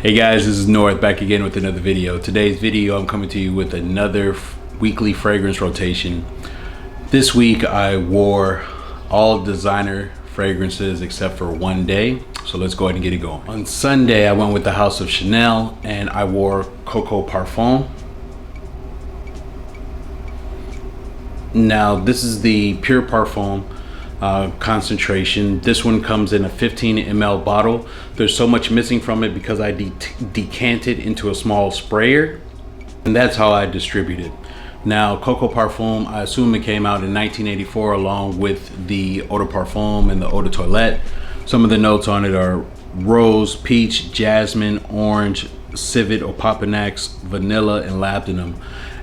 Hey guys, this is North back again with another video. Today's video I'm coming to you with another weekly fragrance rotation. This week I wore all designer fragrances except for one day. So let's go ahead and get it going. On Sunday I went with the House of Chanel and I wore Coco Parfum. Now this is the Pure Parfum concentration. This one comes in a 15 ml bottle. There's so much missing from it because I decanted into a small sprayer, and that's how I distribute it. Now Coco Parfum, I assume it came out in 1984 along with the Eau de Parfum and the Eau de Toilette. Some of the notes on it are rose, peach, jasmine, orange, civet, opopanax, vanilla, and labdanum.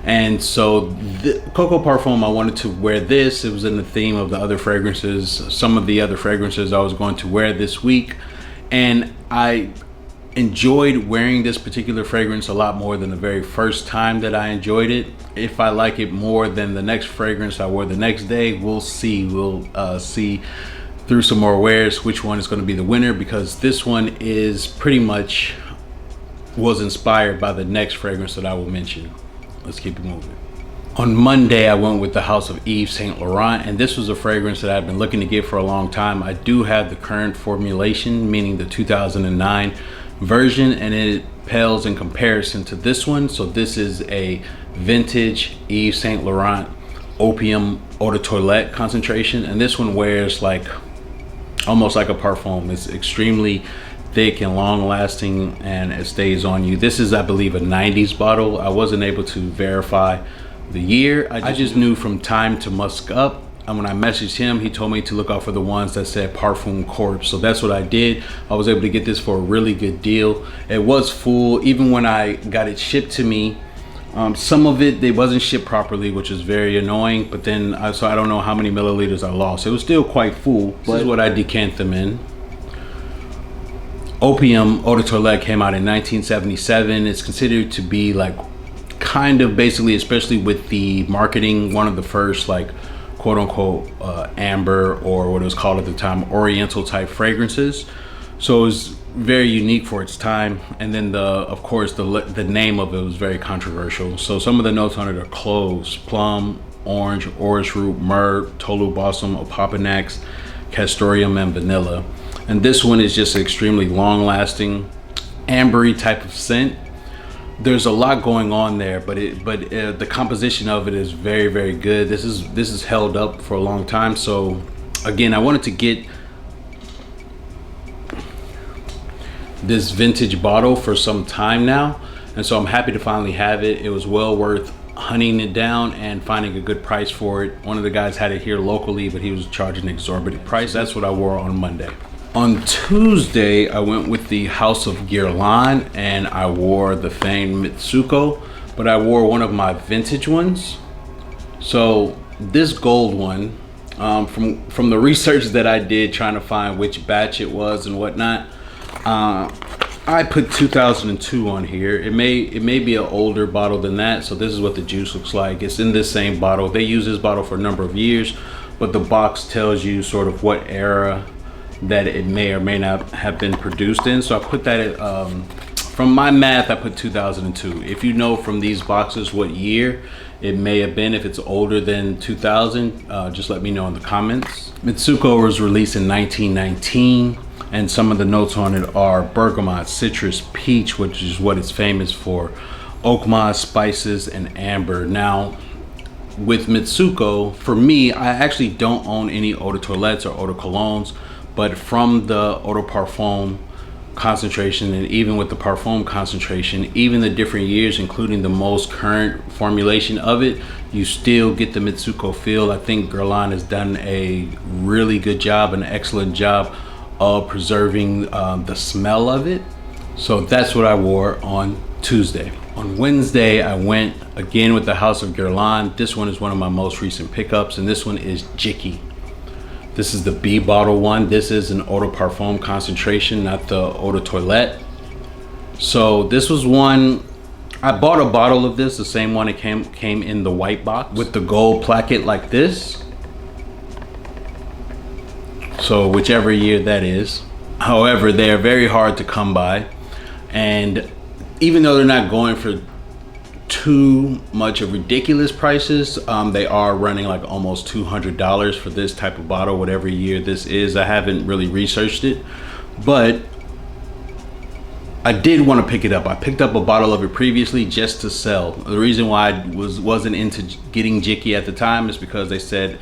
And so the Coco Parfum, I wanted to wear this. It was in the theme of the other fragrances, some of the other fragrances I was going to wear this week. And I enjoyed wearing this particular fragrance a lot more than the very first time that I enjoyed it. If I like it more than the next fragrance I wore the next day, we'll see. We'll see through some more wears which one is going to be the winner, because this one is pretty much was inspired by the next fragrance that I will mention. Let's keep it moving. On Monday, I went with the House of Yves Saint Laurent, and this was a fragrance that I've been looking to get for a long time. I do have the current formulation, meaning the 2009 version, and it pales in comparison to this one. So this is a vintage Yves Saint Laurent Opium Eau de Toilette concentration, and this one wears like almost like a parfum. It's extremely thick and long lasting, and it stays on you. This is, I believe, a 90s bottle. I wasn't able to verify the year. I just knew from time to musk up, and when I messaged him, he told me to look out for the ones that said Parfum Corp. So that's what I did. I was able to get this for a really good deal. It was full even when I got it shipped to me. Some of it wasn't shipped properly, which is very annoying, but then so I don't know how many milliliters I lost. It was still quite full. This is what I decant them in. Opium Eau de Toilette came out in 1977. It's considered to be like kind of basically, especially with the marketing, one of the first like quote unquote amber, or what it was called at the time, oriental type fragrances. So it was very unique for its time. And then of course the name of it was very controversial. So some of the notes on it are cloves, plum, orange, orris root, myrrh, tolu balsam, opopanax, castoreum, and vanilla. And this one is just extremely long lasting, ambery type of scent. There's a lot going on there, but the composition of it is very, very good. This is held up for a long time. So again, I wanted to get this vintage bottle for some time now, and so I'm happy to finally have it. It was well worth hunting it down and finding a good price for it. One of the guys had it here locally, but he was charging an exorbitant price. That's what I wore on Monday. On Tuesday, I went with the House of Guerlain and I wore the famed Mitsouko, but I wore one of my vintage ones. So this gold one, from the research that I did trying to find which batch it was and whatnot, I put 2002 on here. It may be an older bottle than that. So this is what the juice looks like. It's in this same bottle. They use this bottle for a number of years, but the box tells you sort of what era that it may or may not have been produced in. So I put that at, from my math, I put 2002. If you know from these boxes what year it may have been, if it's older than 2000, just let me know in the comments. Mitsouko was released in 1919, and some of the notes on it are bergamot, citrus, peach, which is what it's famous for, oak moss, spices, and amber. Now with Mitsouko, for me, I actually don't own any eau de toilettes or eau de colognes, but from the Eau de Parfum concentration, and even with the Parfum concentration, even the different years, including the most current formulation of it, you still get the Mitsouko feel. I think Guerlain has done a really good job, an excellent job of preserving the smell of it. So that's what I wore on Tuesday. On Wednesday, I went again with the House of Guerlain. This one is one of my most recent pickups, and this one is Jicky. This is the B bottle one. This is an Eau de Parfum concentration, not the Eau de Toilette. So this was one, I bought a bottle of this, the same one it came in the white box with the gold placket like this. So whichever year that is. However, they are very hard to come by. And even though they're not going for too much of ridiculous prices, they are running like almost $200 for this type of bottle, whatever year this is. I haven't really researched it, but I did want to pick it up. I picked up a bottle of it previously just to sell. The reason why I wasn't into getting Jicky at the time is because they said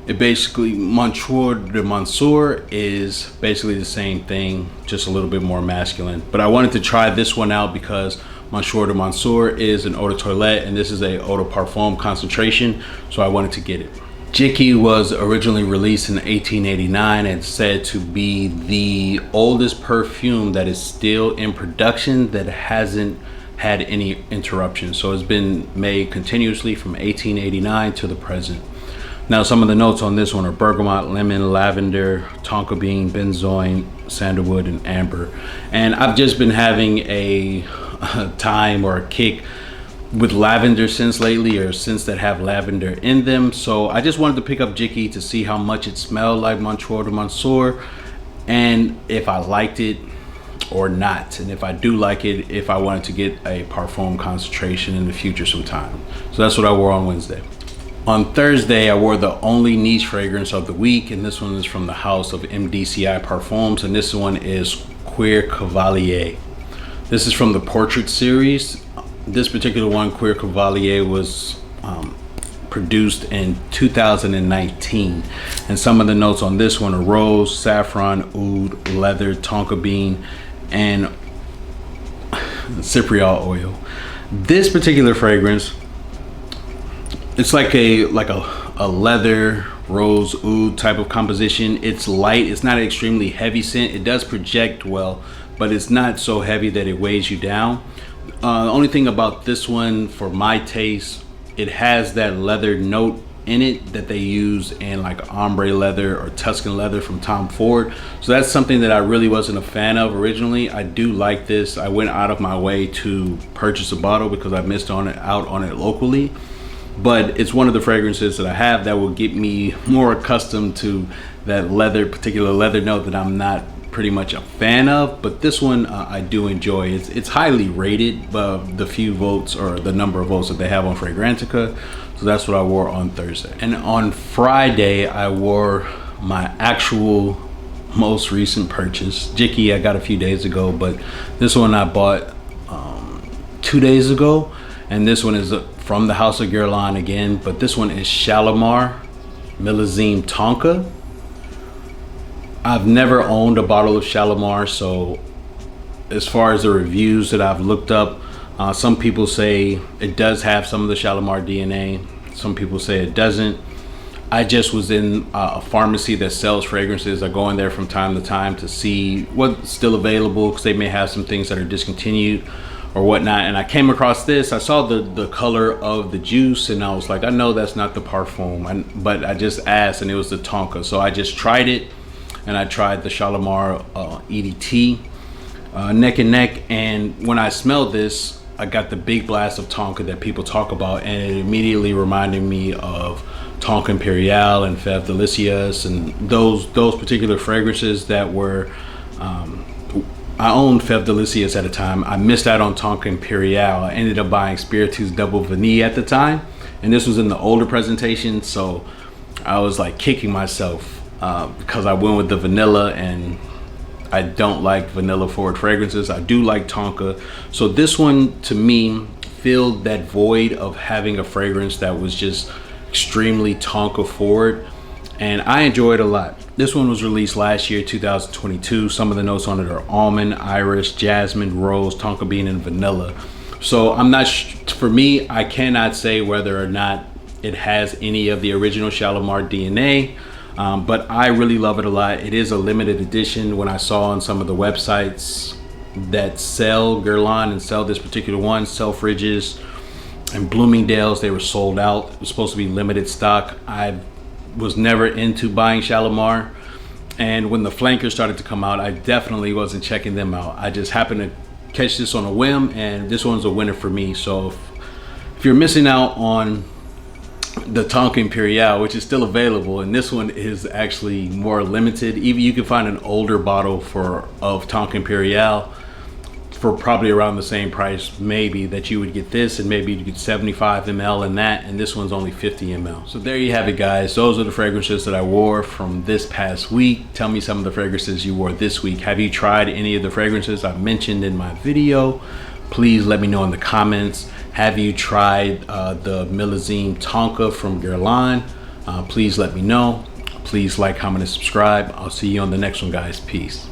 it basically, Monsieur de Monsieur is basically the same thing, just a little bit more masculine. But I wanted to try this one out because Monsieur de Monsieur is an eau de toilette and this is a eau de parfum concentration, so I wanted to get it. Jicky was originally released in 1889 and said to be the oldest perfume that is still in production that hasn't had any interruption. So it's been made continuously from 1889 to the present. Now, some of the notes on this one are bergamot, lemon, lavender, tonka bean, benzoin, sandalwood, and amber. And I've just been having a time or a kick with lavender scents lately, or scents that have lavender in them. So I just wanted to pick up Jicky to see how much it smelled like Monsieur de Monsieur, and if I liked it or not. And if I do like it, if I wanted to get a Parfum concentration in the future sometime. So that's what I wore on Wednesday. On Thursday, I wore the only niche fragrance of the week, and this one is from the house of MDCI Parfums, and this one is Cuir Cavalier. This is from the Portrait series. This particular one, Cuir Cavalier, was produced in 2019, and some of the notes on this one are rose, saffron, oud, leather, tonka bean, and cypriol oil. This particular fragrance, it's like a leather, rose, oud type of composition. It's light. It's not an extremely heavy scent. It does project well, but it's not so heavy that it weighs you down. The only thing about this one, for my taste, it has that leather note in it that they use in like ombre leather or Tuscan leather from Tom Ford. So that's something that I really wasn't a fan of originally. I do like this. I went out of my way to purchase a bottle because I missed out on it locally. But it's one of the fragrances that I have that will get me more accustomed to that particular leather note that I'm not pretty much a fan of. But this one I do enjoy. It's highly rated, the few votes or the number of votes that they have on Fragrantica. So that's what I wore on Thursday. And on Friday, I wore my actual most recent purchase. Jicky I got a few days ago, but this one I bought 2 days ago. And this one is from the house of Guerlain again, but this one is Shalimar Millésime Tonka. I've never owned a bottle of Shalimar, so as far as the reviews that I've looked up, some people say it does have some of the Shalimar DNA. Some people say it doesn't. I just was in a pharmacy that sells fragrances. I go in there from time to time to see what's still available, because they may have some things that are discontinued or whatnot. And I came across this. I saw the color of the juice and I was like, I know that's not the Parfum, but I just asked and it was the Tonka. So I just tried it, and I tried the Shalimar EDT neck and neck. And when I smelled this, I got the big blast of Tonka that people talk about, and it immediately reminded me of Tonka Imperial and Fève Delicieuses and those particular fragrances that were I owned Fève Delicieuses at a time. I missed out on Tonka Imperial. I ended up buying Spiritus Double Vanille at the time, and this was in the older presentation, so I was like kicking myself because I went with the vanilla, and I don't like vanilla forward fragrances. I do like Tonka. So this one to me filled that void of having a fragrance that was just extremely Tonka forward, and I enjoyed it a lot. This one was released last year, 2022. Some of the notes on it are almond, iris, jasmine, rose, tonka bean, and vanilla. So I'm not, for me, I cannot say whether or not it has any of the original Shalimar DNA, but I really love it a lot. It is a limited edition. When I saw on some of the websites that sell Guerlain and sell this particular one, Selfridges and Bloomingdale's, they were sold out. It was supposed to be limited stock. I was never into buying Shalimar, and when the flankers started to come out, I definitely wasn't checking them out. I just happened to catch this on a whim, and this one's a winner for me. So if you're missing out on the Tonka Imperial, which is still available, and this one is actually more limited, even you can find an older bottle of Tonka Imperial for probably around the same price, maybe, that you would get this, and maybe you get 75 ml in that, and this one's only 50 ml. So there you have it, guys. Those are the fragrances that I wore from this past week. Tell me some of the fragrances you wore this week. Have you tried any of the fragrances I mentioned in my video? Please let me know in the comments. Have you tried the Millésime Tonka from Guerlain? Please let me know. Please like, comment, and subscribe. I'll see you on the next one, guys. Peace.